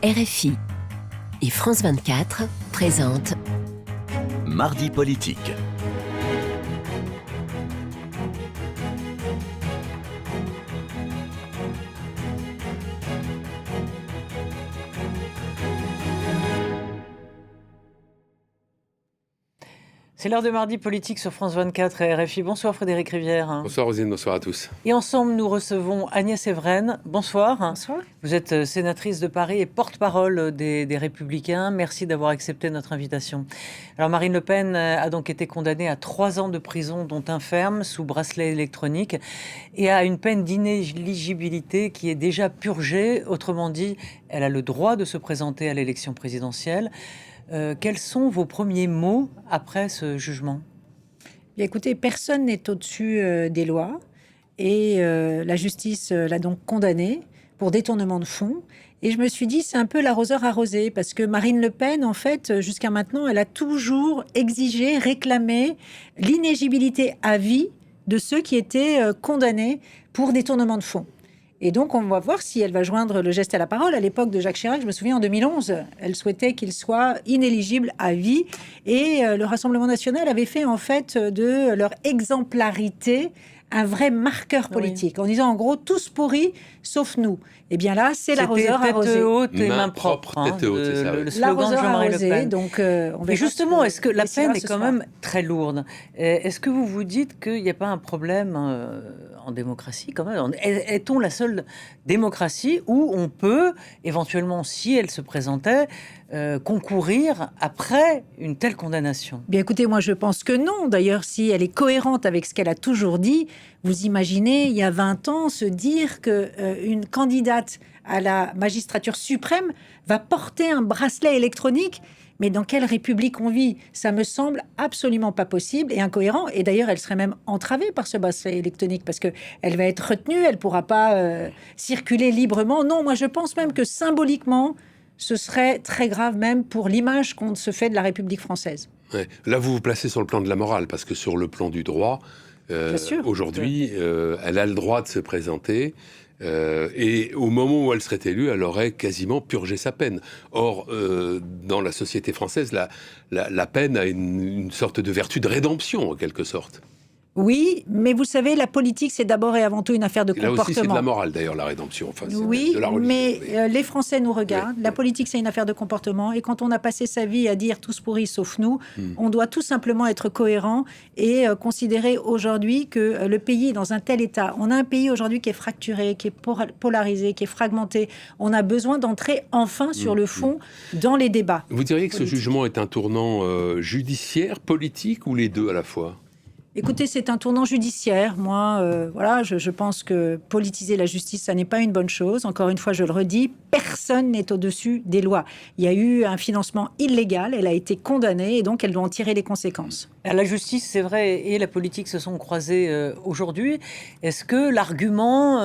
RFI et France 24 présentent Mardi politique. C'est l'heure de Mardi politique sur France 24 et RFI. Bonsoir Frédéric Rivière. Bonsoir Rosine, bonsoir à tous. Et ensemble, nous recevons Agnès Evren. Bonsoir. Bonsoir. Vous êtes sénatrice de Paris et porte-parole des Républicains. Merci d'avoir accepté notre invitation. Alors Marine Le Pen a donc été condamnée à 3 ans de prison, dont 1 ferme, sous bracelet électronique, et à une peine d'inéligibilité qui est déjà purgée. Autrement dit, elle a le droit de se présenter à l'élection présidentielle. Quels sont vos premiers mots après ce jugement ? Bien, écoutez, personne n'est au-dessus des lois et la justice l'a donc condamnée pour détournement de fonds. Et je me suis dit, c'est un peu l'arroseur arrosé, parce que Marine Le Pen, en fait, jusqu'à maintenant, elle a toujours exigé, réclamé l'inéligibilité à vie de ceux qui étaient condamnés pour détournement de fonds. Et donc, on va voir si elle va joindre le geste à la parole. À l'époque de Jacques Chirac, je me souviens, en 2011, elle souhaitait qu'il soit inéligible à vie. Et le Rassemblement national avait fait, en fait, de leur exemplarité un vrai marqueur politique, en disant, en gros, tous pourris, sauf nous. Et bien là, c'est l'arroseur arrosé. Tête haute et main propre. Tête haute, c'est ça. Le slogan de Jean-Marie Le Pen. Donc, et justement, est-ce que la peine est quand même très lourde ? Est-ce que vous vous dites qu'il n'y a pas un problème en démocratie quand même ? Est-on la seule démocratie où on peut, éventuellement, si elle se présentait, concourir après une telle condamnation ? Bien écoutez, moi je pense que non. D'ailleurs, si elle est cohérente avec ce qu'elle a toujours dit, vous imaginez, il y a 20 ans, se dire qu'une candidate à la magistrature suprême va porter un bracelet électronique. Mais dans quelle république on vit ? Ça me semble absolument pas possible et incohérent. Et d'ailleurs, elle serait même entravée par ce bracelet électronique parce qu'elle va être retenue, elle pourra pas circuler librement. Non, moi je pense même que symboliquement, ce serait très grave même pour l'image qu'on se fait de la République française. Ouais. Là, vous vous placez sur le plan de la morale, parce que sur le plan du droit, aujourd'hui, elle a le droit de se présenter. Et au moment où elle serait élue, elle aurait quasiment purgé sa peine. Or, dans la société française, la peine a une sorte de vertu de rédemption, en quelque sorte. Oui, mais vous savez, la politique, c'est d'abord et avant tout une affaire de comportement. Là aussi, c'est de la morale, d'ailleurs, la rédemption. Enfin, oui, de la religion, mais les Français nous regardent. Oui, la politique, c'est une affaire de comportement. Et quand on a passé sa vie à dire « tous pourris sauf nous », on doit tout simplement être cohérent et considérer aujourd'hui que le pays est dans un tel état. On a un pays aujourd'hui qui est fracturé, qui est polarisé, qui est fragmenté. On a besoin d'entrer enfin sur le fond dans les débats. Vous diriez que ce jugement est un tournant judiciaire, politique ou les deux à la fois ? Écoutez, c'est un tournant judiciaire. Moi, voilà, je pense que politiser la justice, ça n'est pas une bonne chose. Encore une fois, je le redis, personne n'est au-dessus des lois. Il y a eu un financement illégal, elle a été condamnée et donc elle doit en tirer les conséquences. La justice, c'est vrai, et la politique se sont croisées aujourd'hui. Est-ce que l'argument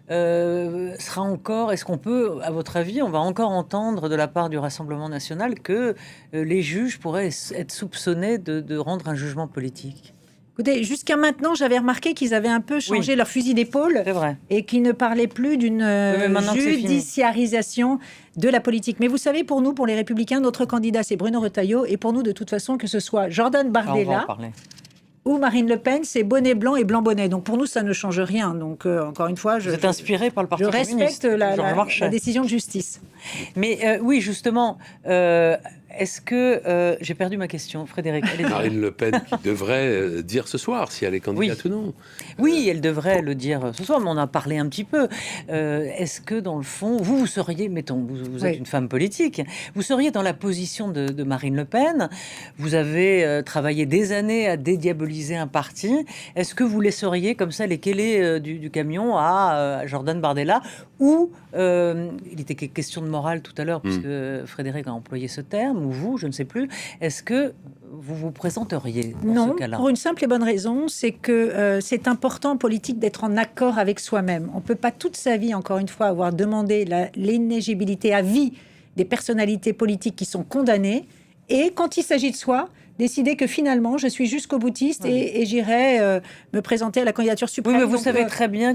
sera encore... Est-ce qu'on peut, à votre avis, on va encore entendre de la part du Rassemblement national que les juges pourraient être soupçonnés de rendre un jugement politique ? Écoutez, jusqu'à maintenant, j'avais remarqué qu'ils avaient un peu changé leur fusil d'épaule et qu'ils ne parlaient plus d'une judiciarisation de la politique. Mais vous savez, pour nous, pour les Républicains, notre candidat, c'est Bruno Retailleau. Et pour nous, de toute façon, que ce soit Jordan Bardella ou Marine Le Pen, c'est bonnet blanc et blanc bonnet. Donc pour nous, ça ne change rien. Donc encore une fois, vous êtes inspiré par le Parti communiste. Je respecte la décision de justice. Mais oui, justement... Est-ce que... j'ai perdu ma question, Frédéric. Marine Le Pen qui devrait dire ce soir si elle est candidate ou non. Oui, elle devrait le dire ce soir, mais on en a parlé un petit peu. Est-ce que dans le fond, vous seriez, mettons, vous êtes une femme politique, vous seriez dans la position de Marine Le Pen, vous avez travaillé des années à dédiaboliser un parti, est-ce que vous laisseriez comme ça les kélés du camion à Jordan Bardella, ou il était question de morale tout à l'heure, puisque Frédéric a employé ce terme, ou vous, je ne sais plus, est-ce que vous vous présenteriez dans ce cas-là ? Non, pour une simple et bonne raison, c'est que c'est important en politique d'être en accord avec soi-même. On ne peut pas toute sa vie, encore une fois, avoir demandé l'inéligibilité à vie des personnalités politiques qui sont condamnées, et quand il s'agit de soi, décidé que finalement, je suis jusqu'au boutiste et j'irai me présenter à la candidature suprême. Oui, mais vous savez très bien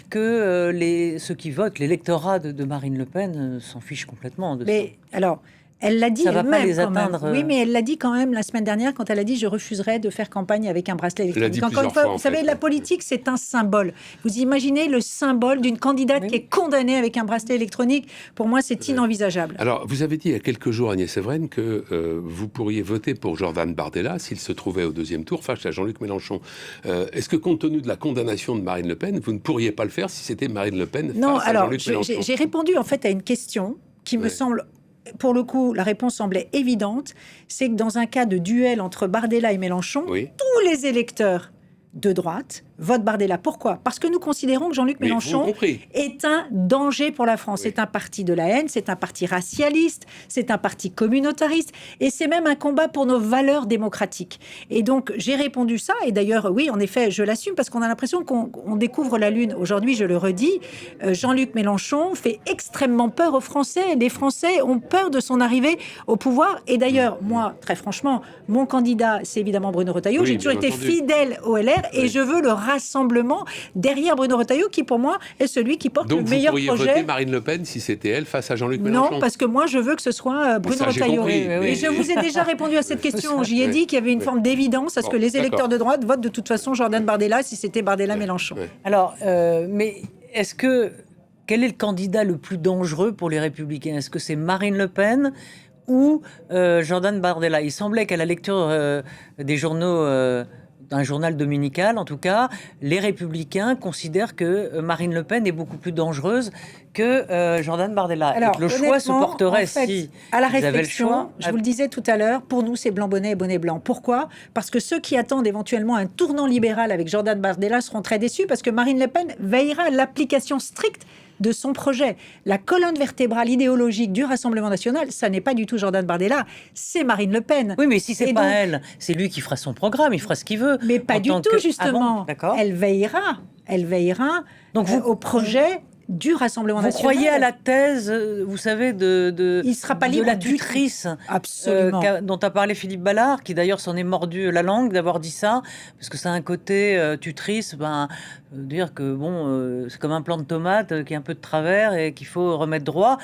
que ceux qui votent, l'électorat de Marine Le Pen s'en fiche complètement de ça. Alors, elle l'a dit ça va pas elle-même les atteindre. Oui, mais elle l'a dit quand même la semaine dernière quand elle a dit « je refuserai de faire campagne avec un bracelet électronique ». Encore une fois, vous savez, la politique, c'est un symbole. Vous imaginez le symbole d'une candidate qui est condamnée avec un bracelet électronique. Pour moi, c'est inenvisageable. Alors, vous avez dit il y a quelques jours, Agnès Evren, que vous pourriez voter pour Jordan Bardella s'il se trouvait au deuxième tour face à Jean-Luc Mélenchon. Est-ce que, compte tenu de la condamnation de Marine Le Pen, vous ne pourriez pas le faire si c'était Marine Le Pen face à Jean-Luc Mélenchon ? J'ai répondu en fait à une question qui me semble... Pour le coup, la réponse semblait évidente, c'est que dans un cas de duel entre Bardella et Mélenchon, tous les électeurs de droite votent Bardella. Pourquoi ? Parce que nous considérons que Jean-Luc Mélenchon est un danger pour la France. C'est un parti de la haine, c'est un parti racialiste, c'est un parti communautariste, et c'est même un combat pour nos valeurs démocratiques. Et donc, j'ai répondu ça, et d'ailleurs, oui, en effet, je l'assume, parce qu'on a l'impression qu'on découvre la Lune. Aujourd'hui, je le redis, Jean-Luc Mélenchon fait extrêmement peur aux Français. Les Français ont peur de son arrivée au pouvoir. Et d'ailleurs, moi, très franchement, mon candidat, c'est évidemment Bruno Retailleau. J'ai toujours été fidèle au LR, et je veux le rassemblement derrière Bruno Retailleau, qui pour moi est celui qui porte le meilleur projet. Donc vous pourriez voter Marine Le Pen si c'était elle face à Jean-Luc Mélenchon ? Non, parce que moi je veux que ce soit Bruno Retailleau. Et je vous ai déjà répondu à cette question. J'y ai dit qu'il y avait une forme d'évidence à ce que les électeurs de droite votent de toute façon Jordan Bardella si c'était Bardella-Mélenchon. Alors, mais quel est le candidat le plus dangereux pour les Républicains ? Est-ce que c'est Marine Le Pen ou Jordan Bardella ? Il semblait qu'à la lecture des journaux... d'un journal dominical, en tout cas, les Républicains considèrent que Marine Le Pen est beaucoup plus dangereuse que Jordan Bardella. Alors, et que le choix se porterait en fait, si à la vous avez le réflexion, choix. je vous le disais tout à l'heure, pour nous, c'est blanc-bonnet et bonnet blanc. Pourquoi ? Parce que ceux qui attendent éventuellement un tournant libéral avec Jordan Bardella seront très déçus, parce que Marine Le Pen veillera à l'application stricte de son projet. La colonne vertébrale idéologique du Rassemblement national, ça n'est pas du tout Jordan Bardella, c'est Marine Le Pen. Oui, mais si c'est pas elle, c'est lui qui fera son programme, il fera ce qu'il veut. Mais pas du tout, justement. Elle veillera donc au projet du Rassemblement national. Vous croyez à la thèse, vous savez, il sera pas libre de la tutrice dont a parlé Philippe Ballard, qui d'ailleurs s'en est mordu la langue d'avoir dit ça, parce que ça a un côté tutrice, dire que c'est comme un plant de tomate qui est un peu de travers et qu'il faut remettre droit.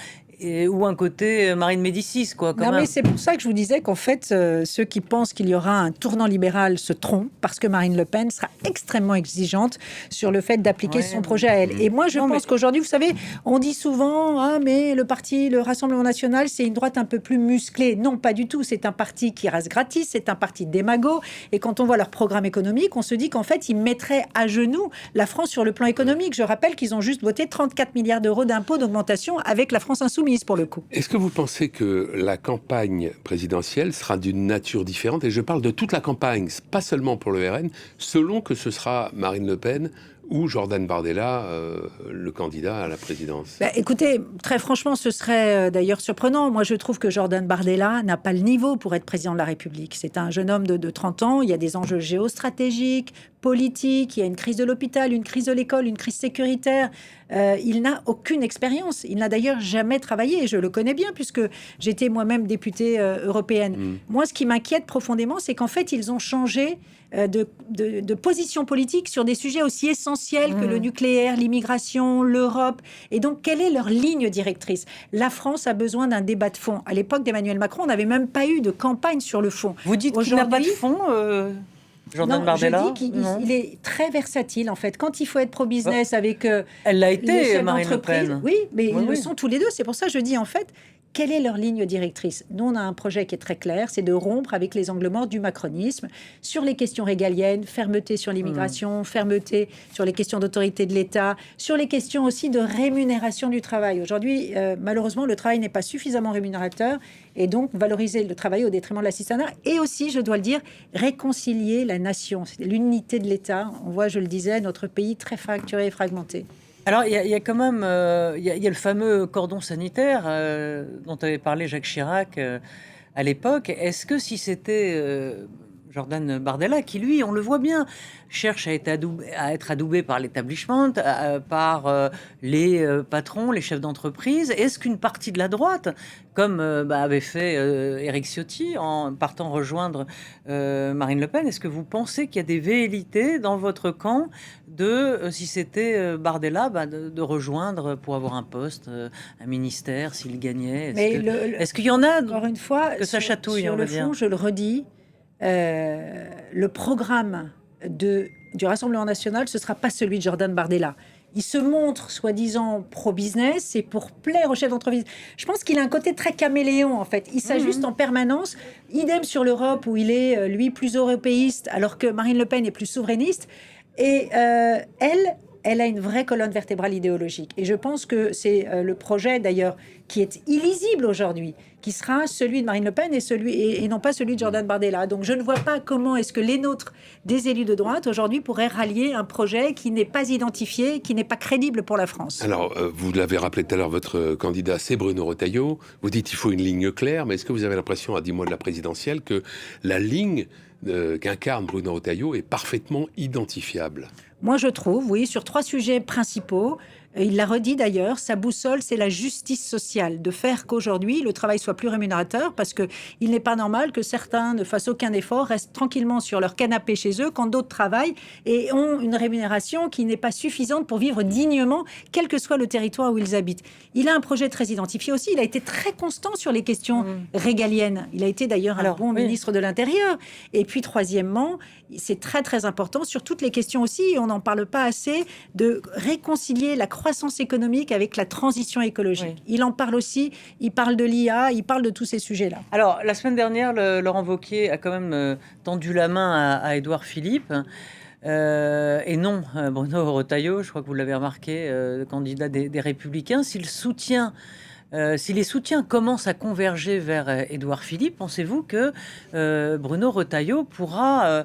Ou un côté Marine Médicis, quoi. Mais c'est pour ça que je vous disais qu'en fait, ceux qui pensent qu'il y aura un tournant libéral se trompent, parce que Marine Le Pen sera extrêmement exigeante sur le fait d'appliquer son projet à elle. Et moi, je pense qu'aujourd'hui, vous savez, on dit souvent, mais le Rassemblement national, c'est une droite un peu plus musclée. Non, pas du tout. C'est un parti qui rase gratis, c'est un parti démago. Et quand on voit leur programme économique, on se dit qu'en fait, ils mettraient à genoux la France sur le plan économique. Je rappelle qu'ils ont juste voté 34 milliards d'euros d'impôts d'augmentation avec la France insoumise. Pour le coup. Est-ce que vous pensez que la campagne présidentielle sera d'une nature différente ? Et je parle de toute la campagne, pas seulement pour le RN, selon que ce sera Marine Le Pen ou Jordan Bardella, le candidat à la présidence. Écoutez, très franchement, ce serait d'ailleurs surprenant. Moi, je trouve que Jordan Bardella n'a pas le niveau pour être président de la République. C'est un jeune homme de 30 ans. Il y a des enjeux géostratégiques, politiques. Il y a une crise de l'hôpital, une crise de l'école, une crise sécuritaire. Il n'a aucune expérience. Il n'a d'ailleurs jamais travaillé. Et je le connais bien puisque j'étais moi-même députée européenne. Moi, ce qui m'inquiète profondément, c'est qu'en fait, ils ont changé de position politique sur des sujets aussi essentiels que le nucléaire, l'immigration, l'Europe. Et donc, quelle est leur ligne directrice ? La France a besoin d'un débat de fond. À l'époque d'Emmanuel Macron, on n'avait même pas eu de campagne sur le fond. Vous dites qu'il n'a pas de fond Jordan Bardella, je dis qu'il est très versatile en fait. Quand il faut être pro-business avec elle l'a été, Marine Le Pen. Oui, mais ils le sont tous les deux. C'est pour ça que je dis en fait, quelle est leur ligne directrice ? Nous, on a un projet qui est très clair, c'est de rompre avec les angles morts du macronisme sur les questions régaliennes, fermeté sur l'immigration, fermeté sur les questions d'autorité de l'État, sur les questions aussi de rémunération du travail. Aujourd'hui, malheureusement, le travail n'est pas suffisamment rémunérateur et donc valoriser le travail au détriment de l'assistanat et aussi, je dois le dire, réconcilier la nation, l'unité de l'État. On voit, je le disais, notre pays très fracturé et fragmenté. Alors, il y a quand même il y a le fameux cordon sanitaire dont avait parlé Jacques Chirac à l'époque. Est-ce que si c'était Jordan Bardella, qui lui, on le voit bien, cherche à être adoubé par l'établissement, par les patrons, les chefs d'entreprise. Est-ce qu'une partie de la droite, comme avait fait Éric Ciotti en partant rejoindre Marine Le Pen, est-ce que vous pensez qu'il y a des velléités dans votre camp de, si c'était Bardella, de rejoindre pour avoir un poste, un ministère, s'il gagnait? Est-ce qu'il y en a, encore une fois, que ça chatouille, sur le fond, je le redis, le programme du Rassemblement national, ce ne sera pas celui de Jordan Bardella. Il se montre soi-disant pro-business, c'est pour plaire aux chefs d'entreprise. Je pense qu'il a un côté très caméléon, en fait. Il s'ajuste en permanence. Idem sur l'Europe, où il est, lui, plus européiste, alors que Marine Le Pen est plus souverainiste. Et elle a une vraie colonne vertébrale idéologique. Et je pense que c'est le projet, d'ailleurs, qui est illisible aujourd'hui, qui sera celui de Marine Le Pen et non pas celui de Jordan Bardella. Donc je ne vois pas comment est-ce que les nôtres, des élus de droite, aujourd'hui, pourraient rallier un projet qui n'est pas identifié, qui n'est pas crédible pour la France. Alors, vous l'avez rappelé tout à l'heure, votre candidat, c'est Bruno Retailleau. Vous dites qu'il faut une ligne claire, mais est-ce que vous avez l'impression, à 10 mois de la présidentielle, que la ligne qu'incarne Bruno Retailleau est parfaitement identifiable? Moi, je trouve, oui, sur 3 sujets principaux. Il l'a redit d'ailleurs, sa boussole, c'est la justice sociale, de faire qu'aujourd'hui, le travail soit plus rémunérateur, parce qu'il n'est pas normal que certains ne fassent aucun effort, restent tranquillement sur leur canapé chez eux, quand d'autres travaillent et ont une rémunération qui n'est pas suffisante pour vivre dignement, quel que soit le territoire où ils habitent. Il a un projet très identifié aussi, il a été très constant sur les questions régaliennes. Il a été d'ailleurs un bon ministre de l'Intérieur. Et puis, troisièmement, c'est très très important sur toutes les questions aussi, on n'en parle pas assez, de réconcilier la croissance économique avec la transition écologique. Oui. Il en parle aussi, il parle de l'IA, il parle de tous ces sujets-là. Alors, la semaine dernière, Laurent Wauquiez a quand même tendu la main à Édouard Philippe. Et non, Bruno Retailleau, je crois que vous l'avez remarqué, candidat des Républicains, si les soutiens commencent à converger vers Édouard Philippe, pensez-vous que Bruno Retailleau pourra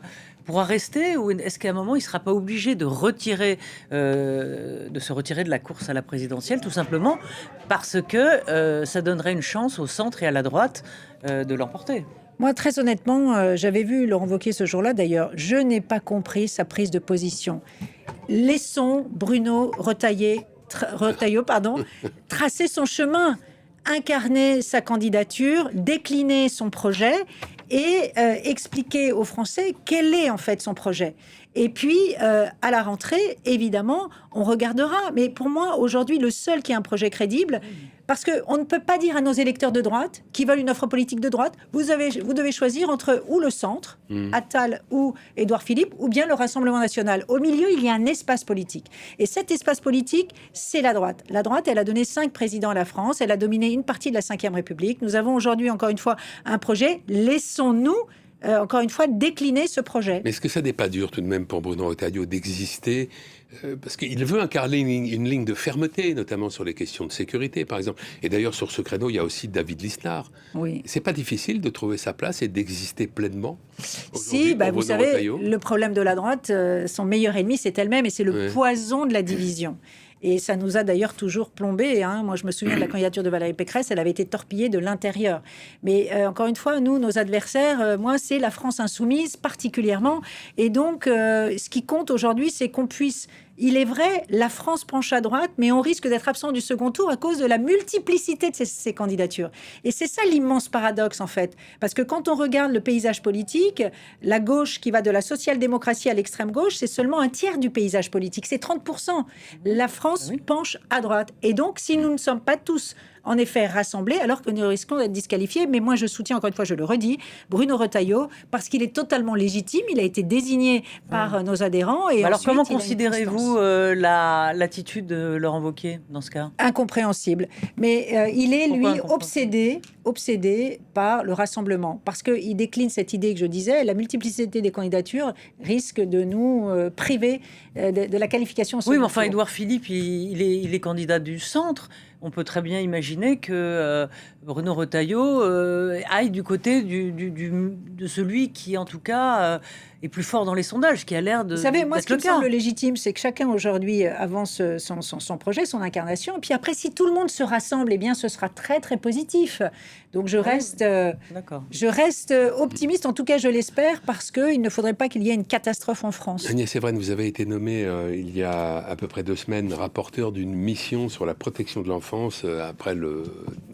rester, ou est-ce qu'à un moment il ne sera pas obligé de se retirer de la course à la présidentielle, tout simplement parce que ça donnerait une chance au centre et à la droite de l'emporter? Moi, très honnêtement, j'avais vu Laurent Wauquiez ce jour-là, d'ailleurs, je n'ai pas compris sa prise de position. Laissons Bruno Retailleau, tracer son chemin, incarner sa candidature, décliner son projet et expliquer aux Français quel est en fait son projet. Et puis, à la rentrée, évidemment, on regardera. Mais pour moi, aujourd'hui, le seul qui a un projet crédible, parce qu'on ne peut pas dire à nos électeurs de droite, qui veulent une offre politique de droite, vous devez choisir entre ou le centre, Attal ou Édouard Philippe, ou bien le Rassemblement national. Au milieu, il y a un espace politique. Et cet espace politique, c'est la droite. La droite, elle a donné 5 présidents à la France, elle a dominé une partie de la Ve République. Nous avons aujourd'hui, encore une fois, un projet. Laissons-nous encore une fois, décliner ce projet. Mais est-ce que ça n'est pas dur tout de même pour Bruno Retailleau d'exister parce qu'il veut incarner une ligne de fermeté, notamment sur les questions de sécurité, par exemple. Et d'ailleurs, sur ce créneau, il y a aussi David Lisnard. Oui. C'est pas difficile de trouver sa place et d'exister pleinement? Si, vous savez, Retailleau, le problème de la droite, son meilleur ennemi, c'est elle-même, et c'est le poison de la division. Et ça nous a d'ailleurs toujours plombé. Moi, je me souviens de la candidature de Valérie Pécresse, elle avait été torpillée de l'intérieur. Mais encore une fois, nous, nos adversaires, moi, c'est la France insoumise particulièrement. Et donc, ce qui compte aujourd'hui, c'est qu'on puisse... Il est vrai, la France penche à droite, mais on risque d'être absent du second tour à cause de la multiplicité de ces candidatures. Et c'est ça l'immense paradoxe, en fait. Parce que quand on regarde le paysage politique, la gauche qui va de la social-démocratie à l'extrême gauche, c'est seulement un tiers du paysage politique, c'est 30%. La France penche à droite. Et donc, si nous ne sommes pas tous en effet rassemblés, alors que nous risquons d'être disqualifiés. Mais moi, je soutiens, encore une fois, je le redis, Bruno Retailleau, parce qu'il est totalement légitime. Il a été désigné par nos adhérents. Et alors, comment considérez-vous l'attitude de Laurent Wauquiez dans ce cas? Incompréhensible. Mais il est, lui, obsédé par le rassemblement. Parce qu'il décline cette idée que je disais, la multiplicité des candidatures risque de nous priver de la qualification. Oui, mais enfin, Édouard Philippe, il est candidat du centre. on peut très bien imaginer que Bruno Retailleau aille du côté de celui qui, en tout cas, est plus fort dans les sondages, qui a l'air de. Vous savez, moi, ce qui le me cas. semble légitime, c'est que chacun aujourd'hui avance son projet, son incarnation. Et puis après, si tout le monde se rassemble, eh bien, ce sera très, très positif. Donc, je reste optimiste. En tout cas, je l'espère, parce qu'il ne faudrait pas qu'il y ait une catastrophe en France. Agnès Evren, vous avez été nommée il y a à peu près 2 semaines rapporteur d'une mission sur la protection de l'enfance après le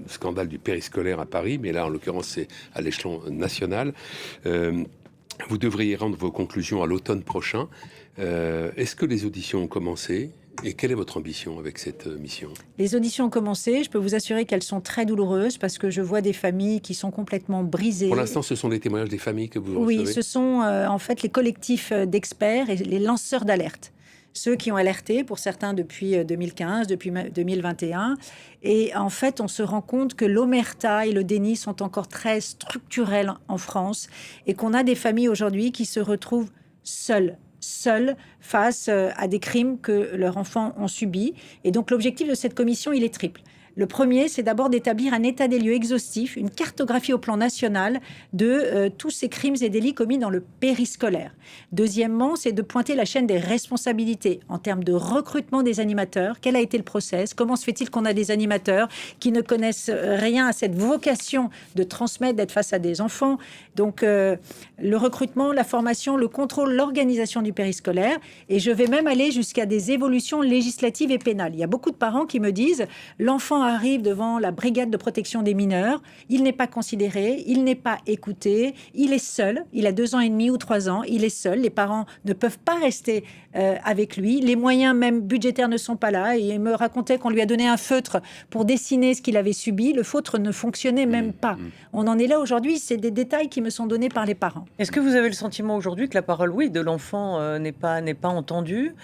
scandale du périscolaire à Paris, mais là en l'occurrence c'est à l'échelon national. Vous devriez rendre vos conclusions à l'automne prochain. Est-ce que les auditions ont commencé ? Et quelle est votre ambition avec cette mission ? Les auditions ont commencé. Je peux vous assurer qu'elles sont très douloureuses parce que je vois des familles qui sont complètement brisées. Pour l'instant, ce sont des témoignages des familles que vous recevez ? Oui, ce sont en fait les collectifs d'experts et les lanceurs d'alerte. Ceux qui ont alerté, pour certains depuis 2015, depuis 2021. Et en fait, on se rend compte que l'omerta et le déni sont encore très structurels en France et qu'on a des familles aujourd'hui qui se retrouvent seules face à des crimes que leurs enfants ont subis. Et donc, l'objectif de cette commission, il est triple. Le premier, c'est d'abord d'établir un état des lieux exhaustif, une cartographie au plan national de tous ces crimes et délits commis dans le périscolaire. Deuxièmement, c'est de pointer la chaîne des responsabilités en termes de recrutement des animateurs. Quel a été le process ? Comment se fait-il qu'on a des animateurs qui ne connaissent rien à cette vocation de transmettre, d'être face à des enfants ? Donc, le recrutement, la formation, le contrôle, l'organisation du périscolaire. Et je vais même aller jusqu'à des évolutions législatives et pénales. Il y a beaucoup de parents qui me disent « L'enfant arrive devant la brigade de protection des mineurs, il n'est pas considéré, il n'est pas écouté, il est seul, il a 2 ans et demi ou 3 ans, il est seul, les parents ne peuvent pas rester avec lui, les moyens même budgétaires ne sont pas là, et il me racontait qu'on lui a donné un feutre pour dessiner ce qu'il avait subi, le feutre ne fonctionnait même pas. On en est là aujourd'hui, c'est des détails qui me sont donnés par les parents. Est-ce que vous avez le sentiment aujourd'hui que la parole, oui, de l'enfant n'est pas entendue ?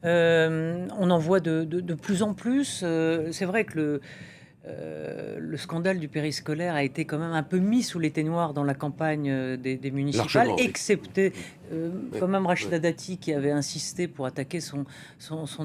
On en voit de plus en plus. C'est vrai que le scandale du périscolaire a été quand même un peu mis sous l'éteignoir dans la campagne des municipales, excepté quand même Rachida Dati qui avait insisté pour attaquer son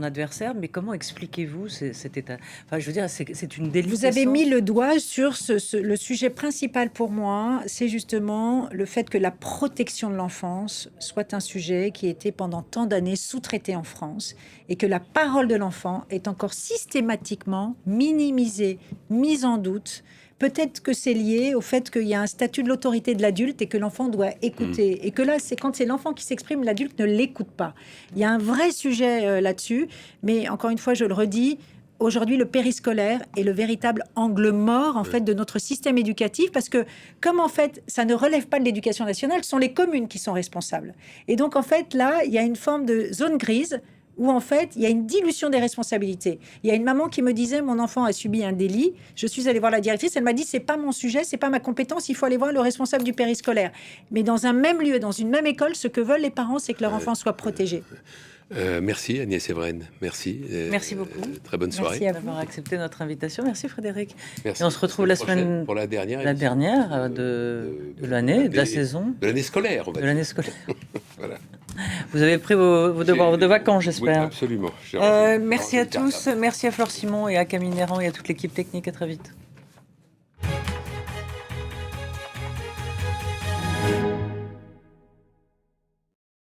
adversaire. Mais comment expliquez-vous cet état ? Enfin, je veux dire, c'est une déliquescence. Vous avez mis le doigt sur le sujet principal pour moi, c'est justement le fait que la protection de l'enfance soit un sujet qui était pendant tant d'années sous-traité en France et que la parole de l'enfant est encore systématiquement minimisée, mise en doute. Peut-être que c'est lié au fait qu'il y a un statut de l'autorité de l'adulte et que l'enfant doit écouter. Et que là, c'est quand c'est l'enfant qui s'exprime, l'adulte ne l'écoute pas. Il y a un vrai sujet là-dessus. Mais encore une fois, je le redis, aujourd'hui, le périscolaire est le véritable angle mort en fait de notre système éducatif parce que comme en fait, ça ne relève pas de l'éducation nationale, ce sont les communes qui sont responsables. Et donc en fait, là, il y a une forme de zone grise où en fait, il y a une dilution des responsabilités. Il y a une maman qui me disait, mon enfant a subi un délit. Je suis allée voir la directrice, elle m'a dit, c'est pas mon sujet, c'est pas ma compétence, il faut aller voir le responsable du périscolaire. Mais dans un même lieu, dans une même école, ce que veulent les parents, c'est que leur enfant soit protégé. Merci Agnès Evren, merci. Merci beaucoup. Très bonne soirée. Merci d'avoir accepté notre invitation. Merci Frédéric. Merci. Et on se retrouve la semaine pour la dernière de l'année, de la saison. De l'année scolaire, on va dire. De l'année scolaire. Voilà. Vous avez pris vos devoirs de vacances, j'espère. Oui, absolument. Merci à tous. Merci à Flore Simon et à Camille Néran et à toute l'équipe technique. À très vite.